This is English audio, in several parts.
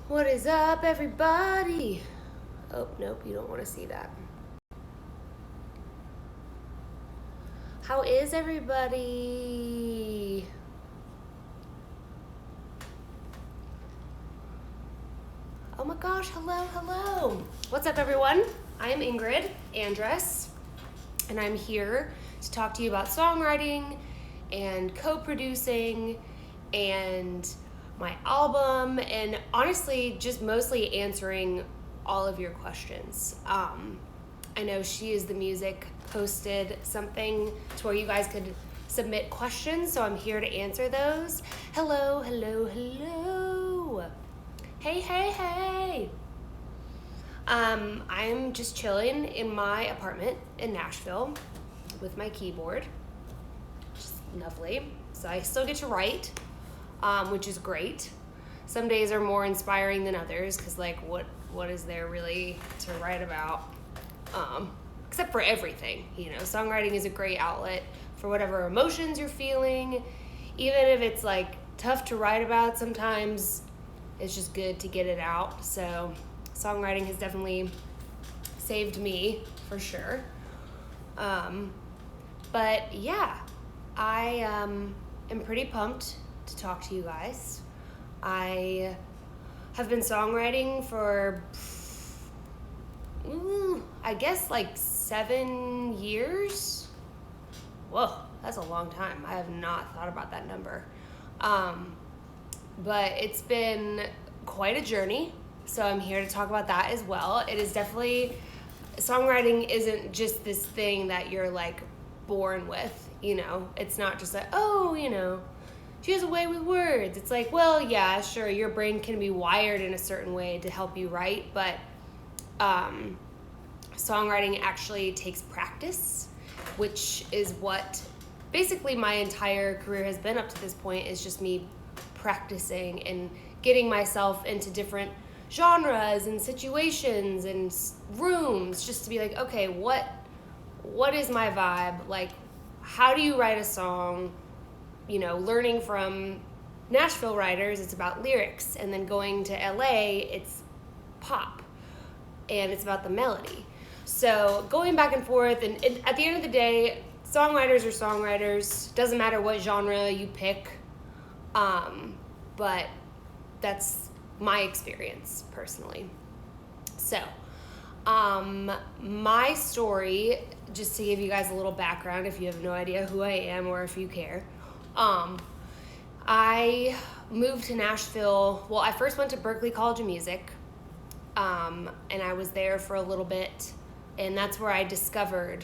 What is up, everybody? Oh, nope, you don't want to see that. How is everybody? Oh my gosh, hello. What's up, everyone? I am Ingrid Andress, and I'm here to talk to you about songwriting and co-producing and my album, and honestly, just mostly answering all of your questions. I know She Is the Music posted something to where you guys could submit questions, so I'm here to answer those. Hello. Hey. I'm just chilling in my apartment in Nashville with my keyboard, which is lovely. So I still get to write, which is great. Some days are more inspiring than others because, like, what is there really to write about? Except for everything, Songwriting is a great outlet for whatever emotions you're feeling. Even if it's, like, tough to write about sometimes, it's just good to get it out. So songwriting has definitely saved me, for sure. But, yeah, I am pretty pumped to talk to you guys. I have been songwriting for, I guess, like 7 years. Whoa, that's a long time. I have not thought about that number. But it's been quite a journey, so I'm here to talk about that as well. It is definitely, songwriting isn't just this thing that you're, like, born with, It's not just like, she has a way with words. It's like, well, yeah, sure, your brain can be wired in a certain way to help you write, but songwriting actually takes practice, which is what basically my entire career has been up to this point, is just me practicing and getting myself into different genres and situations and rooms, just to be like, okay, what is my vibe? Like, how do you write a song? Learning from Nashville writers, it's about lyrics, and then going to LA, it's pop, and it's about the melody. So going back and forth, and at the end of the day, songwriters are songwriters. Doesn't matter what genre you pick, but that's my experience personally. So, my story, just to give you guys a little background, if you have no idea who I am or if you care. I moved to Nashville. Well, I first went to Berklee College of Music, and I was there for a little bit, and that's where I discovered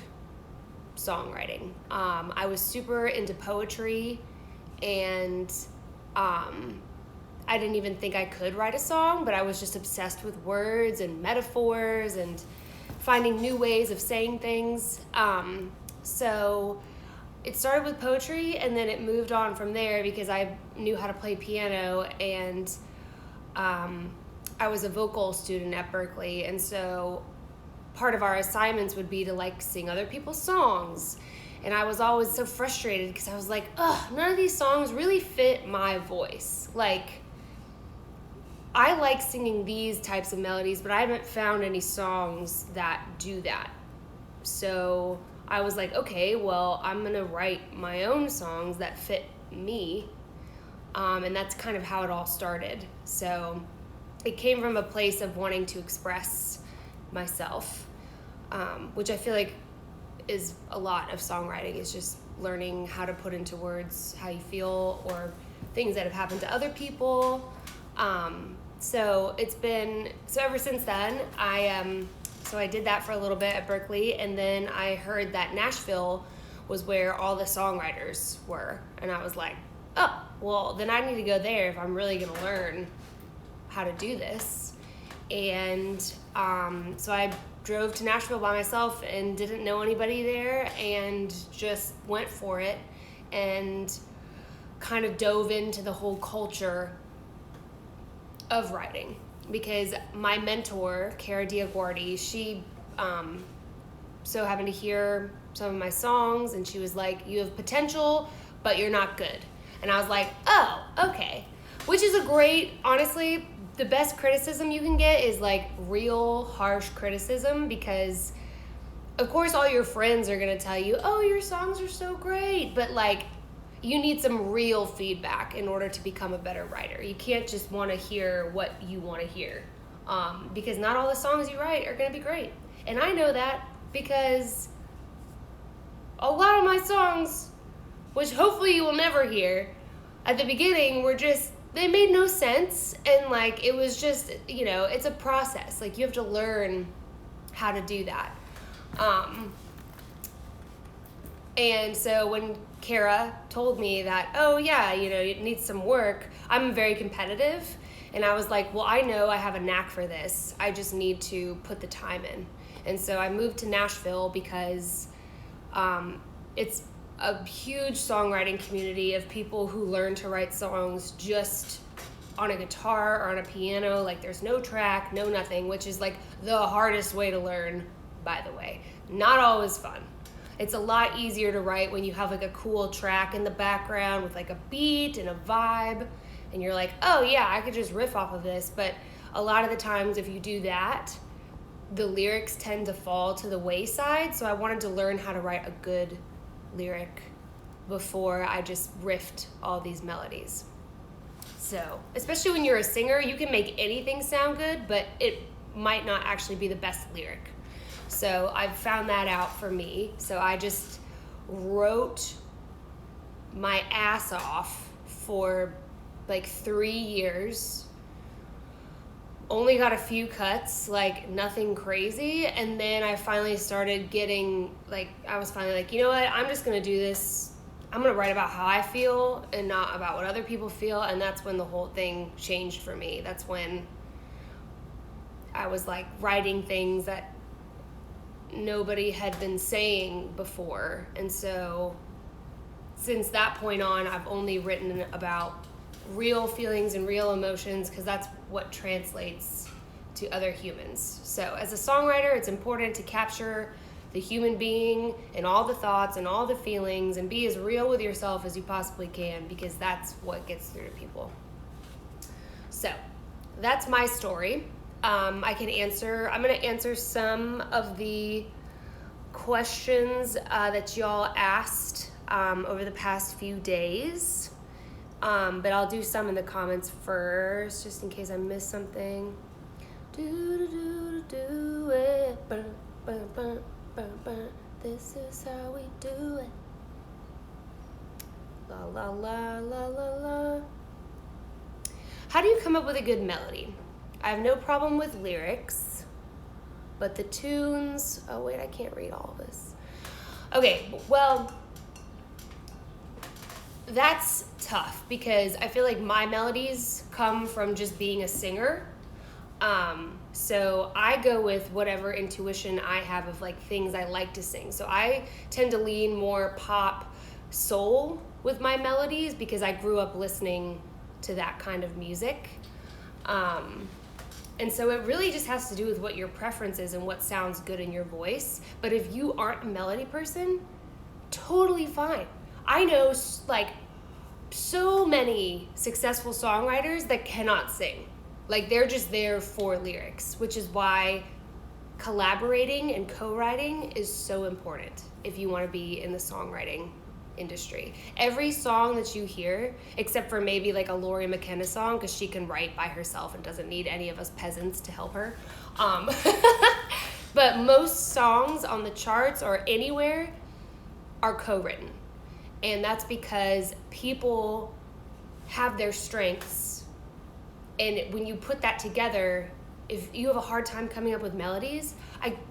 songwriting. I was super into poetry, and I didn't even think I could write a song, but I was just obsessed with words and metaphors and finding new ways of saying things. So it started with poetry, and then it moved on from there because I knew how to play piano, and I was a vocal student at Berklee, and so part of our assignments would be to, like, sing other people's songs. And I was always so frustrated because I was like, none of these songs really fit my voice. Like, I like singing these types of melodies, but I haven't found any songs that do that. So I was like, okay, well, I'm going to write my own songs that fit me. And that's kind of how it all started. So it came from a place of wanting to express myself, which I feel like is a lot of songwriting, is just learning how to put into words how you feel or things that have happened to other people. So ever since then, I did that for a little bit at Berklee, and then I heard that Nashville was where all the songwriters were, and I was like, oh, well, then I need to go there if I'm really going to learn how to do this. And so I drove to Nashville by myself and didn't know anybody there, and just went for it and kind of dove into the whole culture of writing, because my mentor, Cara Diaguardi, she so happened to hear some of my songs, and she was like, you have potential, but you're not good. And I was like, oh, okay. Which is a great, honestly, the best criticism you can get is like real harsh criticism, because of course all your friends are going to tell you, oh, your songs are so great, but like you need some real feedback in order to become a better writer. You can't just want to hear what you want to hear, because not all the songs you write are going to be great. And I know that because a lot of my songs, which hopefully you will never hear, at the beginning were just, they made no sense. And like, it was just, you know, it's a process. Like, you have to learn how to do that. And so when Kara told me that, oh yeah, you know, it needs some work, I'm very competitive. And I was like, well, I know I have a knack for this. I just need to put the time in. And so I moved to Nashville because it's a huge songwriting community of people who learn to write songs just on a guitar or on a piano. Like, there's no track, no nothing, which is like the hardest way to learn, by the way. Not always fun. It's a lot easier to write when you have like a cool track in the background with like a beat and a vibe, and you're like, oh yeah, I could just riff off of this. But a lot of the times if you do that, the lyrics tend to fall to the wayside. So I wanted to learn how to write a good lyric before I just riffed all these melodies. So, especially when you're a singer, you can make anything sound good, but it might not actually be the best lyric. So I've found that out for me. So I just wrote my ass off for like 3 years. Only got a few cuts, like nothing crazy. And then I finally started getting, like, I was finally like, you know what? I'm just going to do this. I'm going to write about how I feel and not about what other people feel. And that's when the whole thing changed for me. That's when I was like writing things that nobody had been saying before. And so since that point on, I've only written about real feelings and real emotions, because that's what translates to other humans. So as a songwriter, it's important to capture the human being and all the thoughts and all the feelings, and be as real with yourself as you possibly can, because that's what gets through to people. So that's my story. I'm going to answer some of the questions that y'all asked over the past few days. But I'll do some in the comments first, just in case I missed something. Do it. This is how we do it. La la la la la la. How do you come up with a good melody? I have no problem with lyrics, but the tunes, oh wait, I can't read all of this. Okay, well, that's tough, because I feel like my melodies come from just being a singer. So I go with whatever intuition I have of like things I like to sing. So I tend to lean more pop, soul with my melodies, because I grew up listening to that kind of music. And so it really just has to do with what your preference is and what sounds good in your voice. But if you aren't a melody person, totally fine. I know like so many successful songwriters that cannot sing. Like, they're just there for lyrics, which is why collaborating and co-writing is so important if you want to be in the songwriting industry. Every song that you hear, except for maybe like a Lori McKenna song, because she can write by herself and doesn't need any of us peasants to help her. But most songs on the charts or anywhere are co-written. And that's because people have their strengths. And when you put that together, if you have a hard time coming up with melodies,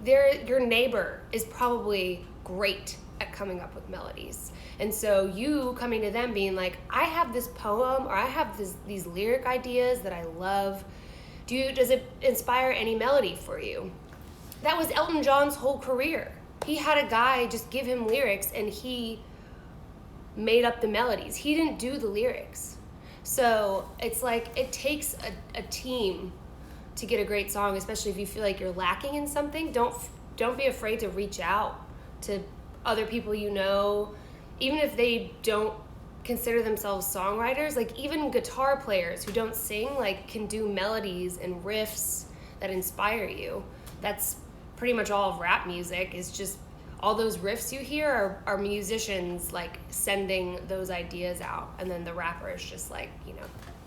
your neighbor is probably great at coming up with melodies. And so you coming to them being like, I have this poem, or I have these lyric ideas that I love. Does it inspire any melody for you? That was Elton John's whole career. He had a guy just give him lyrics, and he made up the melodies. He didn't do the lyrics. So it's like, it takes a team to get a great song, especially if you feel like you're lacking in something. Don't be afraid to reach out to other people you know, even if they don't consider themselves songwriters. Like even guitar players who don't sing, like, can do melodies and riffs that inspire you. That's pretty much all of rap music, is just all those riffs you hear are musicians like sending those ideas out, and then the rapper is just like,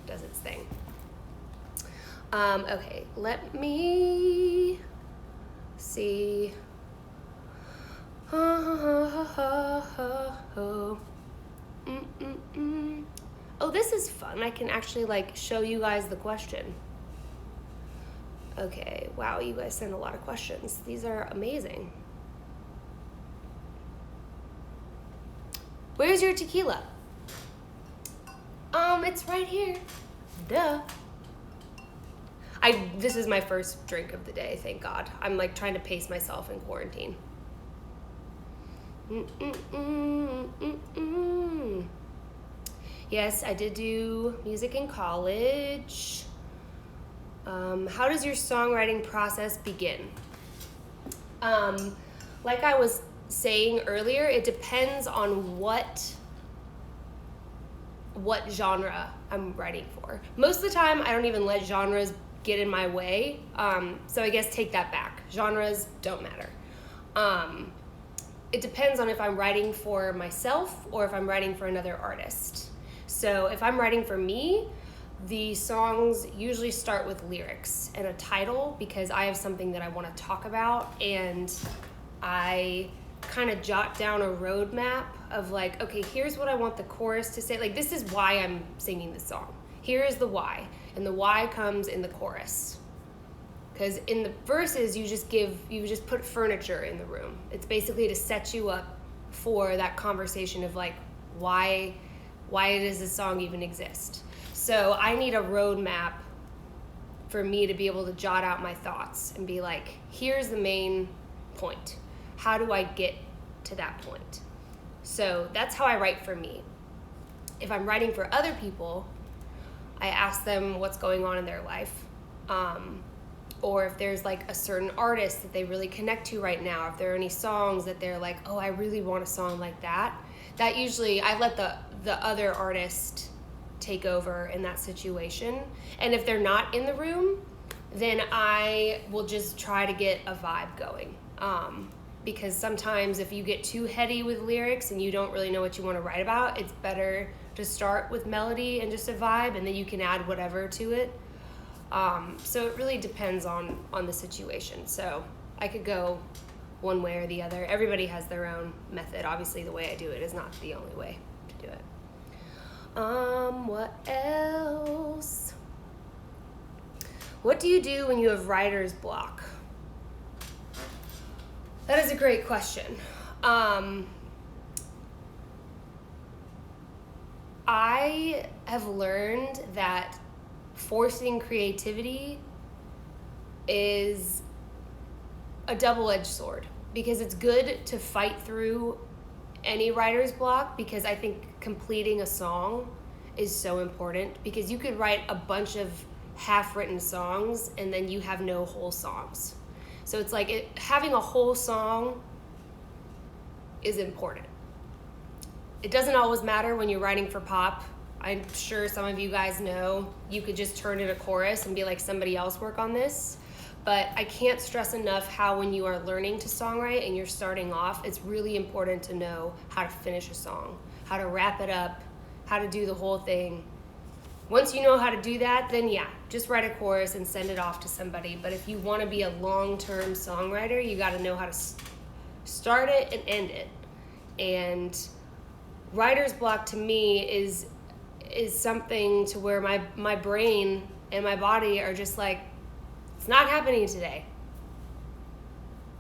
does its thing. Okay, let me see. Oh, this is fun. I can actually like show you guys the question. Okay, wow, you guys send a lot of questions. These are amazing. Where's your tequila? It's right here. Duh. This is my first drink of the day, thank God. I'm like trying to pace myself in quarantine. Yes, I did do music in college. How does your songwriting process begin? Like I was saying earlier, it depends on what genre I'm writing for. Most of the time, I don't even let genres get in my way. So I guess take that back. Genres don't matter. It depends on if I'm writing for myself or if I'm writing for another artist. So if I'm writing for me, the songs usually start with lyrics and a title, because I have something that I want to talk about, and I kind of jot down a roadmap of like, okay, here's what I want the chorus to say. Like, this is why I'm singing this song. Here is the why, and the why comes in the chorus. Because in the verses, you just put furniture in the room. It's basically to set you up for that conversation of like, why does this song even exist? So I need a roadmap for me to be able to jot out my thoughts and be like, here's the main point. How do I get to that point? So that's how I write for me. If I'm writing for other people, I ask them what's going on in their life. Or if there's like a certain artist that they really connect to right now, if there are any songs that they're like, oh, I really want a song like that. That usually, I let the other artist take over in that situation. And if they're not in the room, then I will just try to get a vibe going. Because sometimes if you get too heady with lyrics and you don't really know what you want to write about, it's better to start with melody and just a vibe, and then you can add whatever to it. So it really depends on the situation. So I could go one way or the other. Everybody has their own method. Obviously, the way I do it is not the only way to do it. What else? What do you do when you have writer's block? That is a great question. I have learned that forcing creativity is a double-edged sword, because it's good to fight through any writer's block, because I think completing a song is so important, because you could write a bunch of half-written songs and then you have no whole songs. So it's like having a whole song is important. It doesn't always matter when you're writing for pop. I'm sure some of you guys know you could just turn in a chorus and be like, somebody else work on this. But I can't stress enough how when you are learning to songwrite and you're starting off, it's really important to know how to finish a song, how to wrap it up, how to do the whole thing. Once you know how to do that, then yeah, just write a chorus and send it off to somebody. But if you want to be a long-term songwriter, you got to know how to start it and end it. And writer's block to me is something to where my brain and my body are just like, it's not happening today.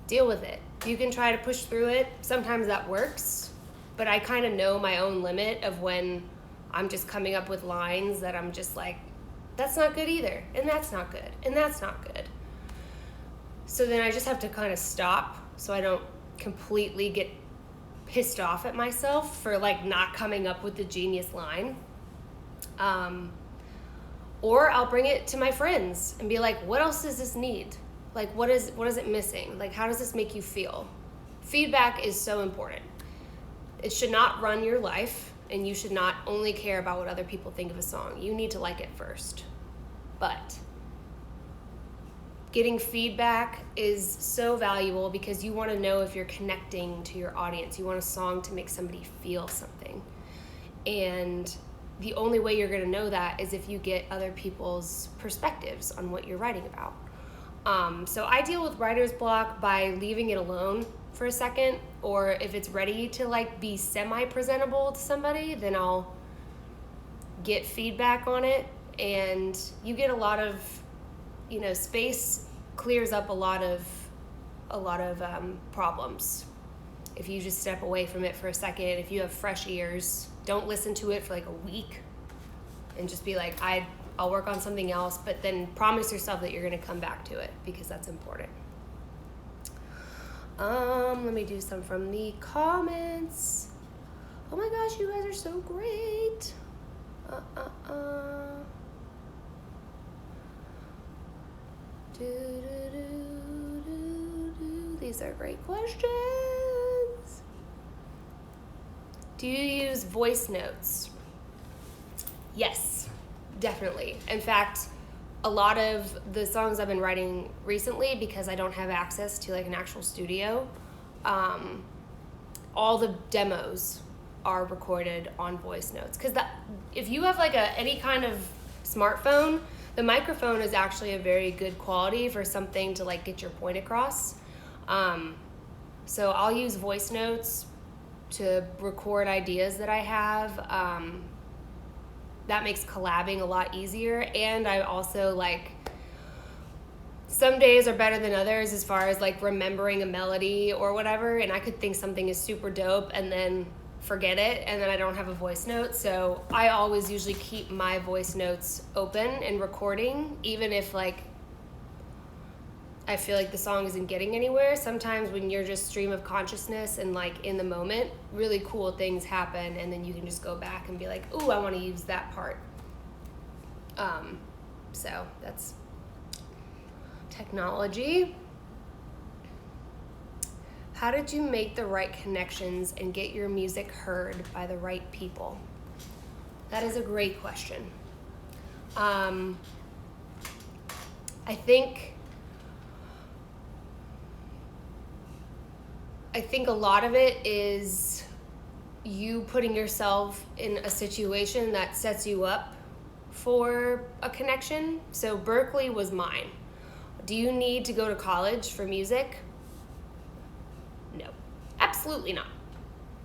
Deal with it. You can try to push through it. Sometimes that works, but I kind of know my own limit of when I'm just coming up with lines that I'm just like, that's not good either, and that's not good, and that's not good. So then I just have to kind of stop so I don't completely get pissed off at myself for like not coming up with the genius line. Or I'll bring it to my friends and be like, what else does this need? Like, what is it missing? Like, how does this make you feel? Feedback is so important. It should not run your life. and you should not only care about what other people think of a song. You need to like it first. But getting feedback is so valuable because you want to know if you're connecting to your audience. You want a song to make somebody feel something. And the only way you're going to know that is if you get other people's perspectives on what you're writing about. So I deal with writer's block by leaving it alone for a second, or if it's ready to like be semi-presentable to somebody, then I'll get feedback on it, and you get a lot of, space clears up a lot of problems. If you just step away from it for a second, if you have fresh ears, don't listen to it for like a week and just be like, I'll work on something else, but then promise yourself that you're going to come back to it because that's important. Let me do some from the comments. Oh my gosh, you guys are so great. These are great questions. Do you use voice notes? Yes, definitely. In fact, a lot of the songs I've been writing recently, because I don't have access to like an actual studio, all the demos are recorded on voice notes. Because if you have like any kind of smartphone, the microphone is actually a very good quality for something to like get your point across. So I'll use voice notes to record ideas that I have. That makes collabing a lot easier. And I also like, some days are better than others as far as like remembering a melody or whatever. And I could think something is super dope and then forget it, and then I don't have a voice note. So I always usually keep my voice notes open and recording, even if like I feel like the song isn't getting anywhere. Sometimes when you're just stream of consciousness and like in the moment, really cool things happen, and then you can just go back and be like, ooh, I want to use that part. So that's technology. How did you make the right connections and get your music heard by the right people? That is a great question. I think a lot of it is you putting yourself in a situation that sets you up for a connection. So Berkeley was mine. Do you need to go to college for music? No, absolutely not.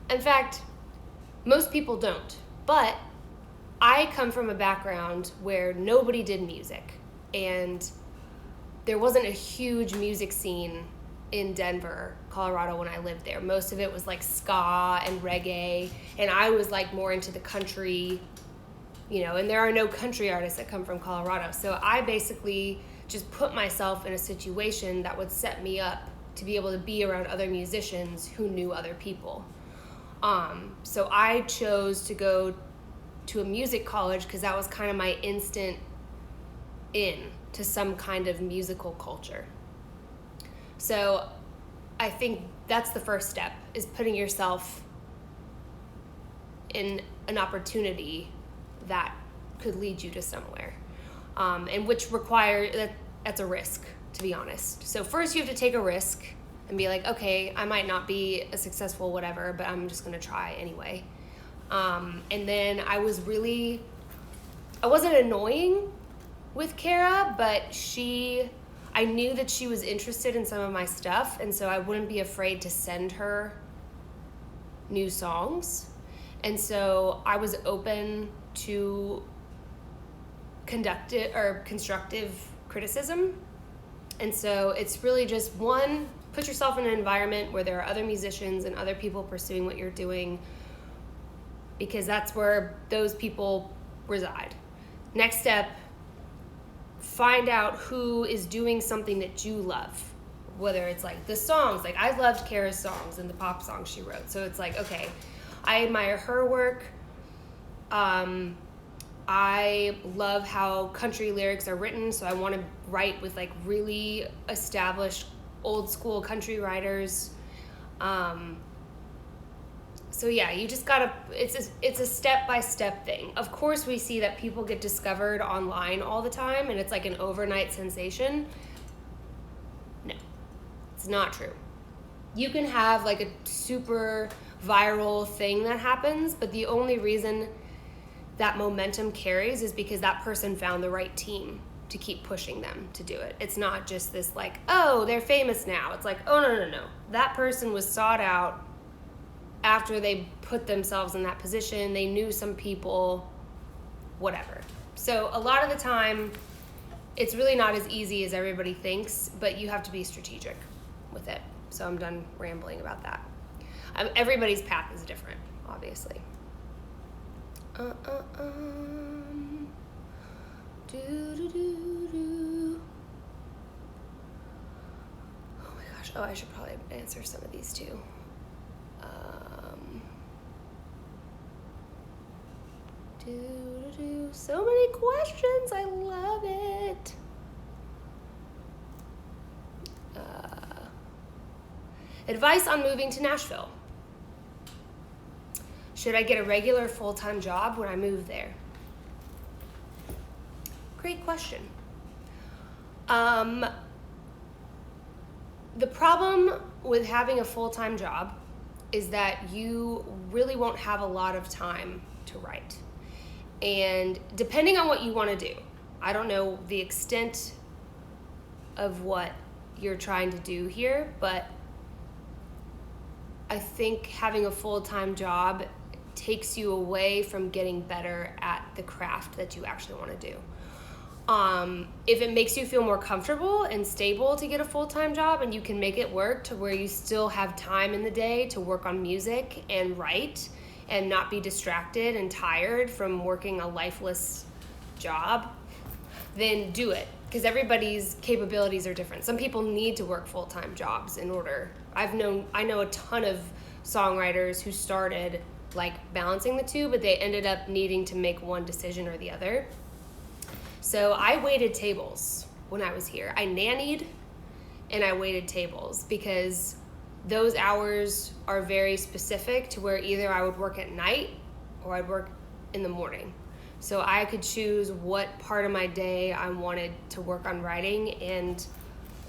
In fact, most people don't. But I come from a background where nobody did music, and there wasn't a huge music scene in Denver, Colorado when I lived there. Most of it was like ska and reggae, and I was like more into the country, and there are no country artists that come from Colorado. So I basically just put myself in a situation that would set me up to be able to be around other musicians who knew other people. So I chose to go to a music college because that was kind of my instant in to some kind of musical culture. So I think that's the first step, is putting yourself in an opportunity that could lead you to somewhere, and which that's a risk, to be honest. So first you have to take a risk and be like, okay, I might not be a successful whatever, but I'm just gonna try anyway. And then I wasn't annoying with Kara, but I knew that she was interested in some of my stuff, and so I wouldn't be afraid to send her new songs. And so I was open to constructive criticism. And so it's really just, one, put yourself in an environment where there are other musicians and other people pursuing what you're doing, because that's where those people reside. Next step, find out who is doing something that you love, whether it's like the songs. Like I loved Kara's songs and the pop songs she wrote. So it's like, okay, I admire her work. I love how country lyrics are written, so I want to write with like really established old school country writers. So yeah, you just gotta, it's a step-by-step thing. Of course we see that people get discovered online all the time and it's like an overnight sensation. No, it's not true. You can have like a super viral thing that happens, but the only reason that momentum carries is because that person found the right team to keep pushing them to do it. It's not just this like, oh, they're famous now. It's like, oh, no. That person was sought out after they put themselves in that position. They knew some people, whatever. So a lot of the time, it's really not as easy as everybody thinks, but you have to be strategic with it. So I'm done rambling about that. Everybody's path is different, obviously. Oh my gosh. Oh, I should probably answer some of these too. So many questions. I love it. Advice on moving to Nashville. Should I get a regular full-time job when I move there? Great question. The problem with having a full-time job is that you really won't have a lot of time to write. And depending on what you want to do, I don't know the extent of what you're trying to do here, but I think having a full-time job takes you away from getting better at the craft that you actually want to do. If it makes you feel more comfortable and stable to get a full-time job and you can make it work to where you still have time in the day to work on music and write and not be distracted and tired from working a lifeless job, then do it. Because everybody's capabilities are different. Some people need to work full-time jobs in order. I know a ton of songwriters who started like balancing the two, but they ended up needing to make one decision or the other. So I waited tables when I was here. I nannied and I waited tables because those hours are very specific to where either I would work at night or I'd work in the morning. So I could choose what part of my day I wanted to work on writing, and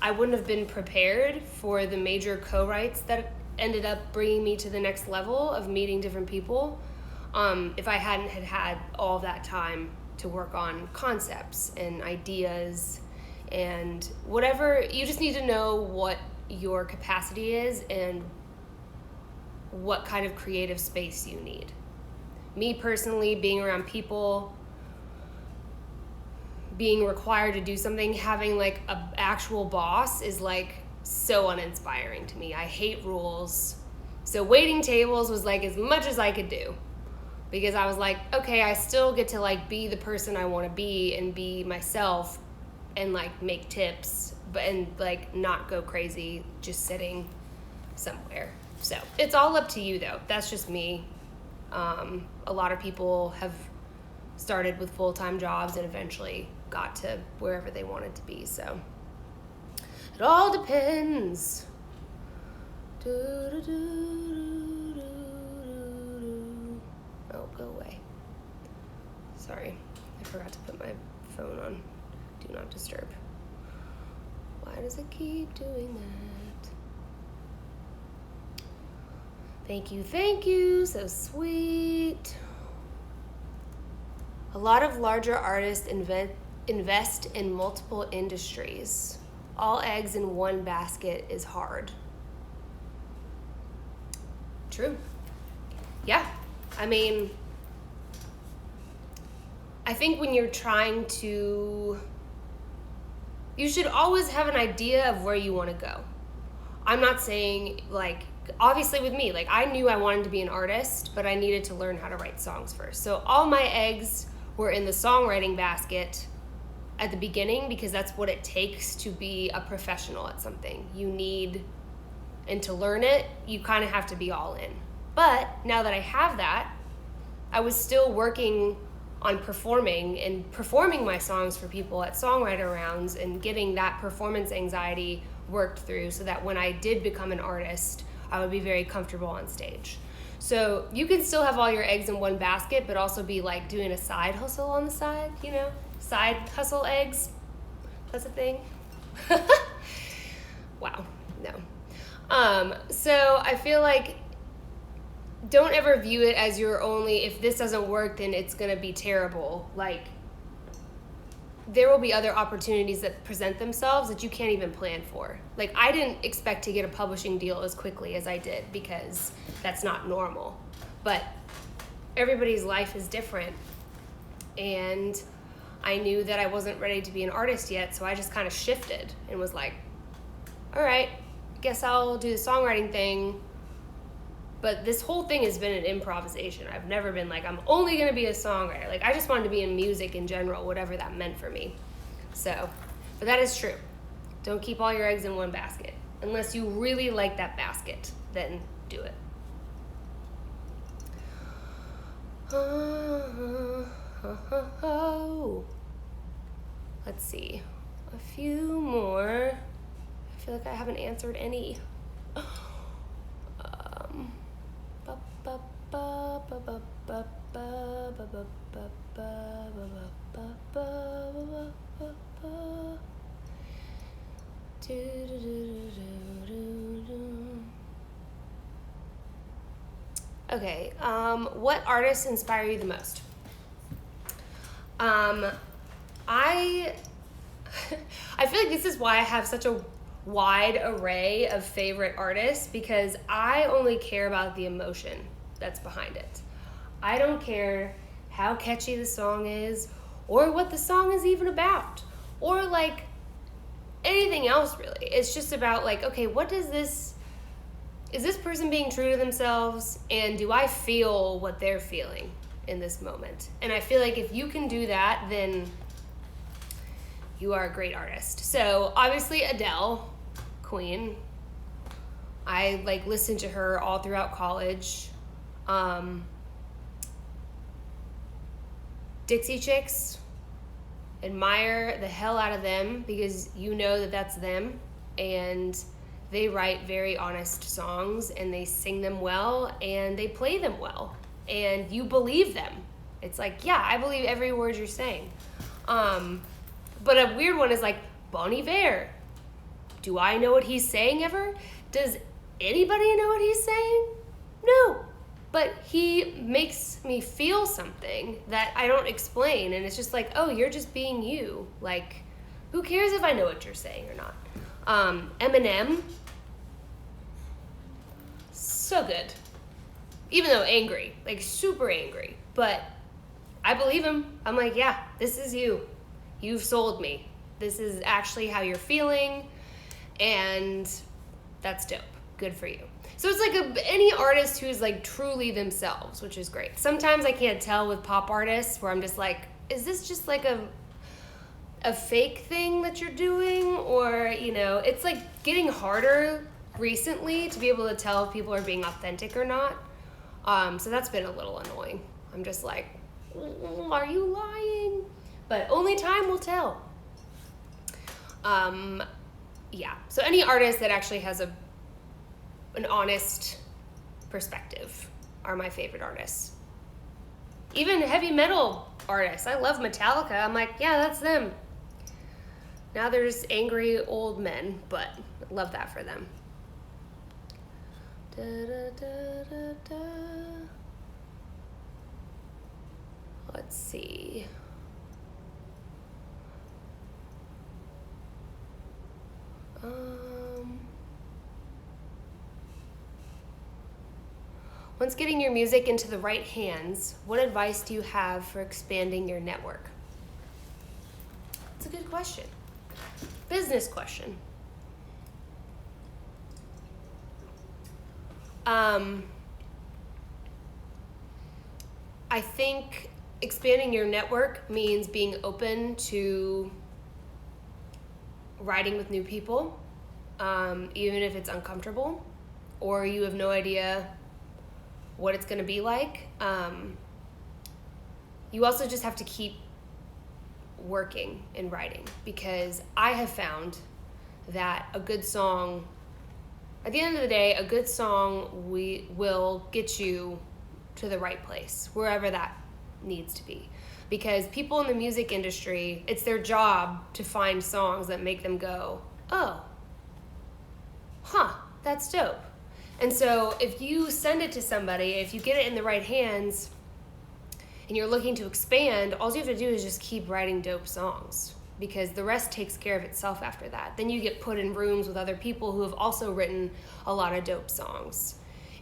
I wouldn't have been prepared for the major co-writes that ended up bringing me to the next level of meeting different people if I hadn't had all that time to work on concepts and ideas and whatever. You just need to know what your capacity is and what kind of creative space you need. Me personally, being around people, being required to do something, having like an actual boss is like so uninspiring to me. I hate rules. So waiting tables was like as much as I could do, because I was like, okay, I still get to like be the person I want to be and be myself and like make tips, but and like not go crazy just sitting somewhere. So it's all up to you though. That's just me. A lot of people have started with full-time jobs and eventually got to wherever they wanted to be. So it all depends. Oh, go away. Sorry, I forgot to put my phone on Do Not Disturb. Why does it keep doing that? Thank you, so sweet. A lot of larger artists invest in multiple industries. All eggs in one basket is hard. True. Yeah, I mean, I think when you're trying to, you should always have an idea of where you want to go. I'm not saying like, obviously with me, like I knew I wanted to be an artist, but I needed to learn how to write songs first. So all my eggs were in the songwriting basket at the beginning because that's what it takes to be a professional at something. You need, and to learn it, you kind of have to be all in. But now that I have that, I was still working on performing my songs for people at songwriter rounds and getting that performance anxiety worked through so that when I did become an artist, I would be very comfortable on stage. So you can still have all your eggs in one basket, but also be like doing a side hustle on the side, you know? Side hustle eggs. That's a thing. Wow, no. So I feel like don't ever view it as your only, if this doesn't work, then it's going to be terrible. Like, there will be other opportunities that present themselves that you can't even plan for. Like, I didn't expect to get a publishing deal as quickly as I did because that's not normal. But everybody's life is different. And I knew that I wasn't ready to be an artist yet, so I just kind of shifted and was like, all right, guess I'll do the songwriting thing. But this whole thing has been an improvisation. I've never been like, I'm only going to be a songwriter. Like, I just wanted to be in music in general, whatever that meant for me. So, but that is true. Don't keep all your eggs in one basket. Unless you really like that basket, then do it. Let's see. A few more. I feel like I haven't answered any. Okay, what artists inspire you the most? I feel like this is why I have such a wide array of favorite artists, because I only care about the emotion that's behind it. I don't care how catchy the song is or what the song is even about or like anything else really. It's just about like, okay, is this person being true to themselves, and do I feel what they're feeling in this moment? And I feel like if you can do that, then you are a great artist. So obviously Adele, queen. I like listened to her all throughout college. Dixie Chicks, admire the hell out of them because you know that that's them, and they write very honest songs and they sing them well and they play them well and you believe them. It's like, yeah, I believe every word you're saying. But a weird one is like Bon Iver. Do I know what he's saying ever? Does anybody know what he's saying? No. But he makes me feel something that I don't explain, and it's just like, oh, you're just being you. Like, who cares if I know what you're saying or not? Eminem, so good. Even though angry, like super angry, but I believe him. I'm like, yeah, this is you. You've sold me. This is actually how you're feeling, and that's dope. Good for you. So it's like any artist who's like truly themselves, which is great. Sometimes I can't tell with pop artists where I'm just like, is this just like a fake thing that you're doing? Or, you know, it's like getting harder recently to be able to tell if people are being authentic or not. So that's been a little annoying. I'm just like, are you lying? But only time will tell. Yeah. So any artist that actually has an honest perspective are my favorite artists. Even heavy metal artists. I love Metallica. I'm like, yeah, that's them. Now there's angry old men, but I love that for them. Da, da, da, da, da. Let's see. Once getting your music into the right hands, what advice do you have for expanding your network? It's a good question. Business question. I think expanding your network means being open to writing with new people, even if it's uncomfortable or you have no idea what it's going to be like. You also just have to keep working and writing, because I have found that a good song At the end of the day, a good song will get you to the right place, wherever that needs to be. Because people in the music industry, it's their job to find songs that make them go, oh, that's dope. And so if you send it to somebody, if you get it in the right hands and you're looking to expand, all you have to do is just keep writing dope songs, because the rest takes care of itself after that. Then you get put in rooms with other people who have also written a lot of dope songs.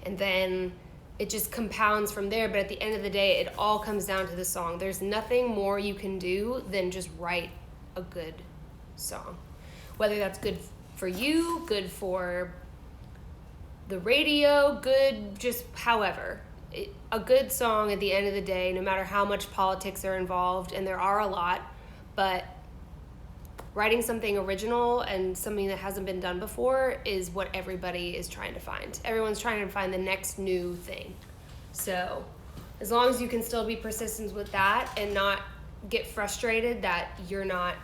And then it just compounds from there. But at the end of the day, it all comes down to the song. There's nothing more you can do than just write a good song. Whether that's good for you, good for the radio, good just however. A good song at the end of the day, no matter how much politics are involved, and there are a lot, but writing something original and something that hasn't been done before is what everybody is trying to find. Everyone's trying to find the next new thing. So as long as you can still be persistent with that and not get frustrated that you're not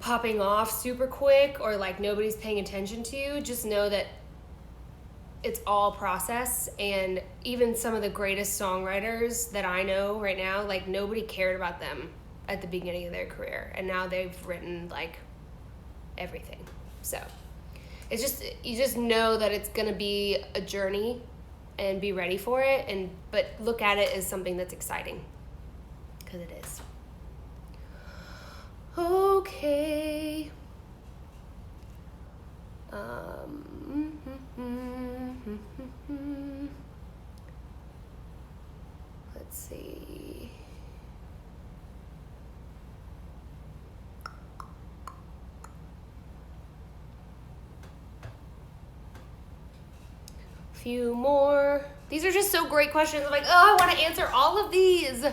popping off super quick or like nobody's paying attention to you, just know that it's all process. And even some of the greatest songwriters that I know right now, like nobody cared about them at the beginning of their career, and now they've written like everything. So it's just, you just know that it's gonna be a journey and be ready for it, but look at it as something that's exciting, because it is. Okay. Let's see. Few more. These are just so great questions. I'm like, oh, I want to answer all of these.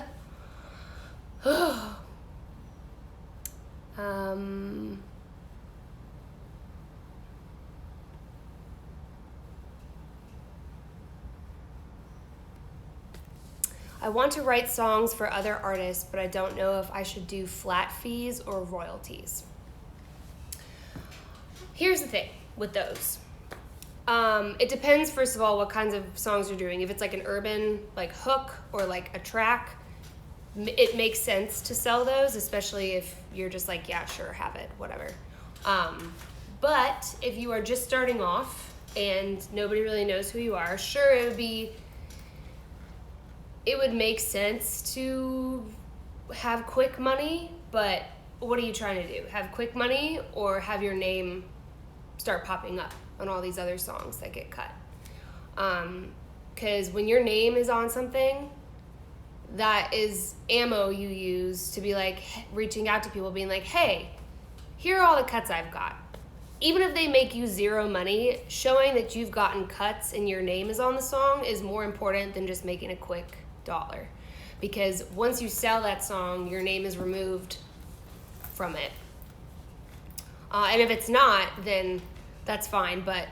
I want to write songs for other artists, but I don't know if I should do flat fees or royalties. Here's the thing with those. It depends, first of all, what kinds of songs you're doing. If it's like an urban like hook or like a track, it makes sense to sell those, especially if you're just like, yeah, sure, have it, whatever. But if you are just starting off and nobody really knows who you are, sure, it would make sense to have quick money, but what are you trying to do? Have quick money or have your name start popping up on all these other songs that get cut? Because when your name is on something, that is ammo you use to be like reaching out to people, being like, hey, here are all the cuts I've got. Even if they make you zero money, showing that you've gotten cuts and your name is on the song is more important than just making a quick dollar. Because once you sell that song, your name is removed from it. And if it's not, then that's fine, but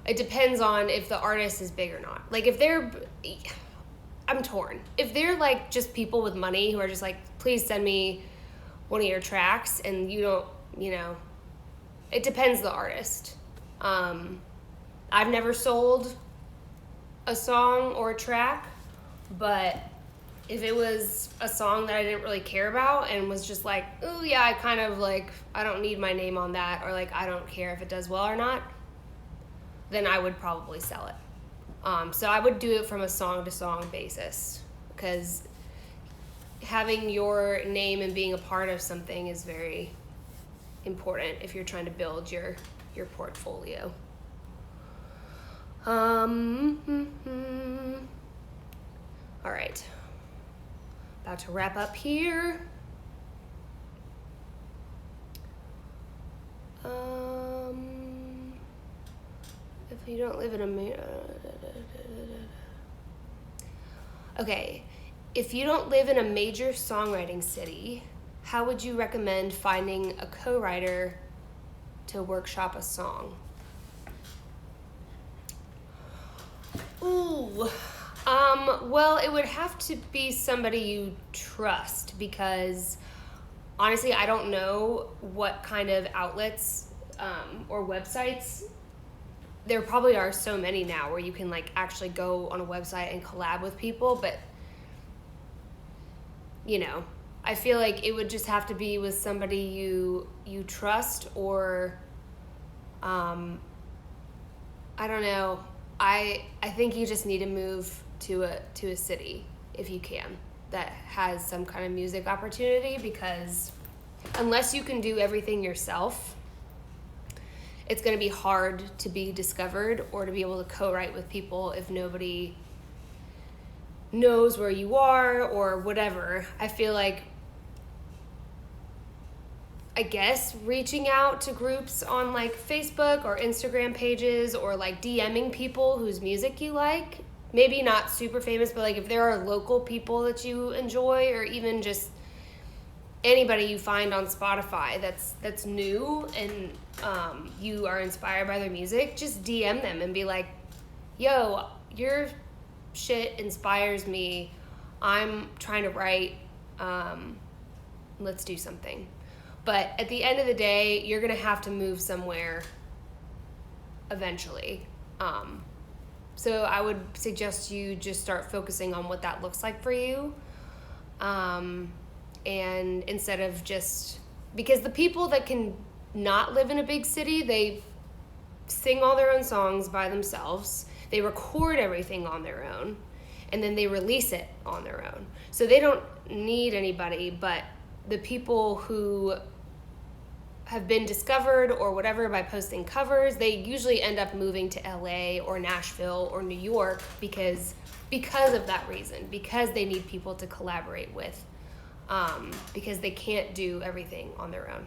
it depends on if the artist is big or not. Like I'm torn. If they're like just people with money who are just like, please send me one of your tracks, and you don't, it depends the artist. I've never sold a song or a track, but if it was a song that I didn't really care about and was just like, oh yeah, I kind of like, I don't need my name on that, or like, I don't care if it does well or not, then I would probably sell it. So I would do it from a song to song basis, because having your name and being a part of something is very important if you're trying to build your portfolio. All right. About to wrap up here. If you don't live in Okay. If you don't live in a major songwriting city, how would you recommend finding a co-writer to workshop a song? Ooh. Well, it would have to be somebody you trust, because honestly, I don't know what kind of outlets or websites there probably are so many now where you can like actually go on a website and collab with people, but you know, I feel like it would just have to be with somebody you trust, or I don't know. I think you just need to move to a city if you can that has some kind of music opportunity, because unless you can do everything yourself, it's going to be hard to be discovered or to be able to co-write with people if nobody knows where you are or whatever. I feel like, I guess, reaching out to groups on like Facebook or Instagram pages, or like DMing people whose music you like, maybe not super famous, but like if there are local people that you enjoy, or even just anybody you find on Spotify that's new and you are inspired by their music, just DM them and be like, yo, your shit inspires me. I'm trying to write. Let's do something. But at the end of the day, you're going to have to move somewhere eventually. So I would suggest you just start focusing on what that looks like for you. And instead of just, because the people that can not live in a big city, they sing all their own songs by themselves. They record everything on their own, and then they release it on their own. So they don't need anybody, but the people who have been discovered or whatever by posting covers, they usually end up moving to LA or Nashville or New York because of that reason, because they need people to collaborate with, because they can't do everything on their own.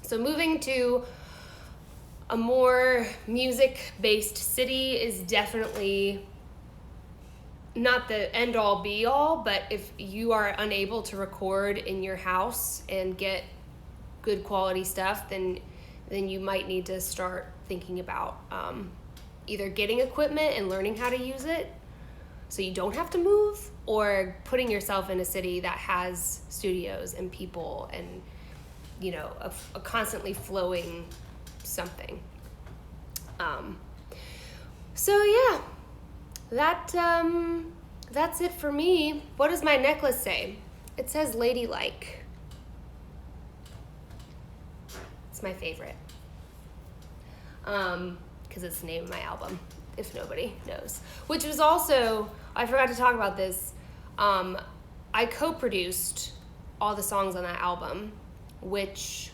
So moving to a more music-based city is definitely not the end-all be-all, but if you are unable to record in your house and get good quality stuff, then you might need to start thinking about either getting equipment and learning how to use it so you don't have to move, or putting yourself in a city that has studios and people and, you know, a constantly flowing something. So yeah, that's it for me. What does my necklace say? It says ladylike. It's my favorite. Because it's the name of my album, if nobody knows. Which was also, I forgot to talk about this, I co-produced all the songs on that album, which,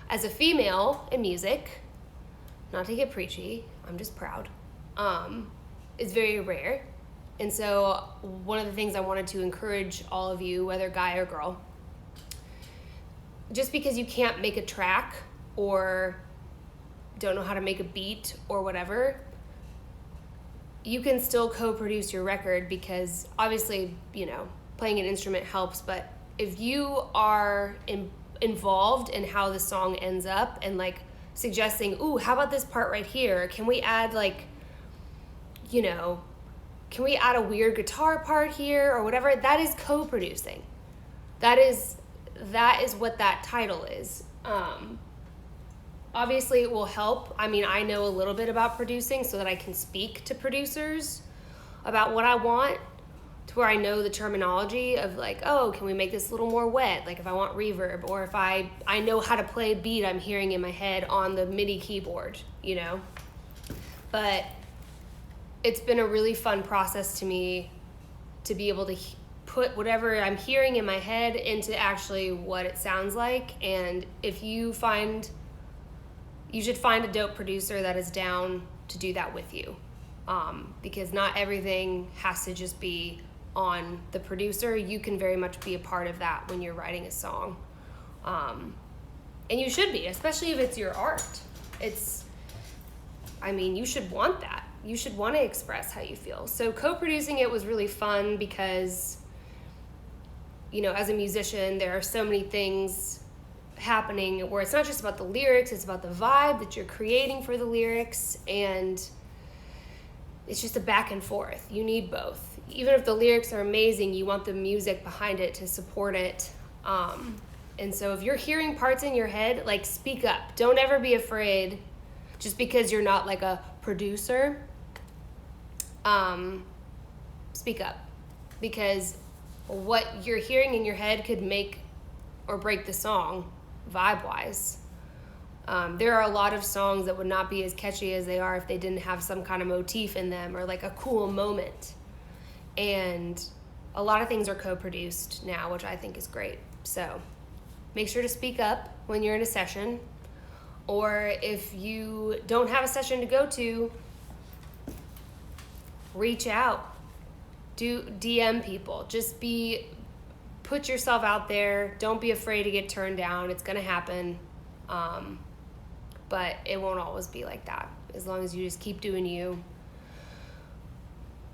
as a female in music, not to get preachy, I'm just proud, is very rare. And so one of the things I wanted to encourage all of you, whether guy or girl, just because you can't make a track or don't know how to make a beat or whatever, you can still co-produce your record, because obviously, you know, playing an instrument helps, but if you are involved in how the song ends up and like suggesting, ooh, how about this part right here? Can we add like, you know, can we add a weird guitar part here or whatever? That is co-producing. That is what that title is. Obviously, it will help. I mean, I know a little bit about producing so that I can speak to producers about what I want, to where I know the terminology of like, oh, can we make this a little more wet? Like if I want reverb, or if I know how to play a beat I'm hearing in my head on the MIDI keyboard, you know? But it's been a really fun process to me to be able to put whatever I'm hearing in my head into actually what it sounds like. And if you should find a dope producer that is down to do that with you, because not everything has to just be on the producer. You can very much be a part of that when you're writing a song, and you should be, especially if it's your art. You should want that. You should want to express how you feel. So co-producing it was really fun because, you know, as a musician, there are so many things happening where it's not just about the lyrics, it's about the vibe that you're creating for the lyrics, and it's just a back and forth. You need both. Even if the lyrics are amazing, you want the music behind it to support it. And so if you're hearing parts in your head, like, speak up. Don't ever be afraid, just because you're not like a producer, speak up, because what you're hearing in your head could make or break the song vibe-wise. There are a lot of songs that would not be as catchy as they are if they didn't have some kind of motif in them or like a cool moment. And a lot of things are co-produced now, which I think is great. So make sure to speak up when you're in a session, or if you don't have a session to go to, reach out, do DM people, put yourself out there. Don't be afraid to get turned down. It's gonna happen. But it won't always be like that, as long as you just keep doing you.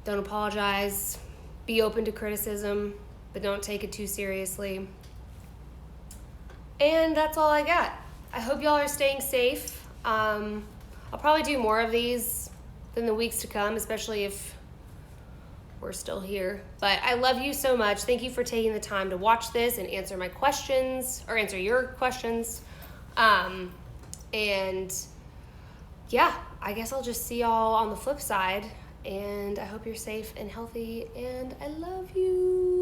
Don't apologize. Be open to criticism, but don't take it too seriously. And that's all I got. I hope y'all are staying safe. I'll probably do more of these in the weeks to come, especially if we're still here. But I love you so much. Thank you for taking the time to watch this and answer my questions, or answer your questions. And yeah, I guess I'll just see y'all on the flip side. And I hope you're safe and healthy, and I love you.